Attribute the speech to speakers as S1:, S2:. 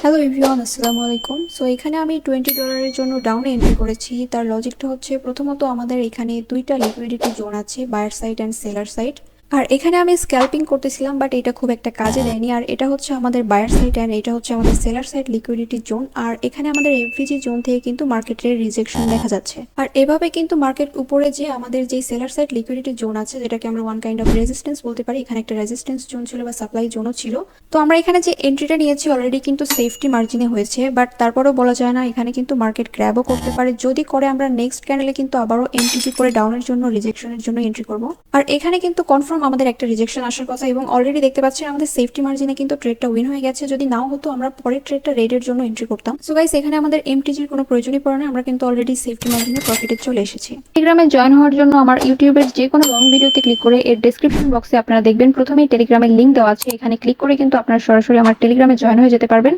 S1: Hello everyone, আসসালামু আলাইকুম। So এখানে আমি $20 জন্য ডাউনে এন্ট্রি করেছি। তার লজিকটা হচ্ছে প্রথমত আমাদের এখানে দুইটা লিকুইডিটি জোন আছে, buyer side and seller side. আর এখানে আমি স্ক্যাল্পিং করতেছিলাম, বাট এটা খুব একটা কাজে দেয়নি। আর এটা হচ্ছে আমাদের বায়ার সাইড অ্যান্ড এটা হচ্ছে আমাদের সেলার সাইড লিকুইডিটি জোন। আর এখানে আমাদের এফভিজি জোন থেকে কিন্তু মার্কেটের রিজেকশন দেখা যাচ্ছে। আর এভাবে কিন্তু মার্কেট উপরে যে আমাদের যে সেলার সাইড লিকুইডিটি জোন আছে, যেটাকে আমরা ওয়ান কাইন্ড অফ রেজিস্ট্যান্স বলতে পারি, এখানে একটা রেজিস্ট্যান্স জোন ছিল বা সাপ্লাই জোনও ছিল। তো আমরা এখানে যে এন্ট্রিটা নিয়েছি অলরেডি কিন্তু সেফটি মার্জিনে হয়েছে, বাট তারপরেও বলা যায় না, এখানে কিন্তু মার্কেট গ্র্যাবও করতে পারে। যদি করে আমরা নেক্সট ক্যান্ডেলে কিন্তু আবারও এমটিজি করে ডাউনের জন্য রিজেকশনের জন্য এন্ট্রি করব। আর এখানে কিন্তু কনফার্ম আমাদের একটা রিজেকশন আসার কথা এবং অলরেডি দেখতে পাচ্ছেন আমাদের সেফটি মার্জিনে কিন্তু ট্রেডটা উইন হয়ে গেছে। যদি নাও হতো আমরা পরের ট্রেডটা রেডের জন্য এন্ট্রি করতাম। সো গাইস, এখানে আমাদের এমটিজির কোনো প্রয়োজনই পড়ে না, আমরা কিন্তু অলরেডি সেফটি মার্জিনে প্রফিটে চলে এসেছি। টেলিগ্রামে জয়েন হওয়ার জন্য আমার ইউটিউবের যে কোনো লং ভিডিওতে ক্লিক করে এর ডেসক্রিপশন বক্সে আপনারা দেখবেন প্রথমেই টেলিগ্রামের লিঙ্ক দেওয়া আছে, এখানে ক্লিক করে কিন্তু আপনারা সরাসরি আমার টেলিগ্রামে জয়েন হয়ে যেতে পারবেন।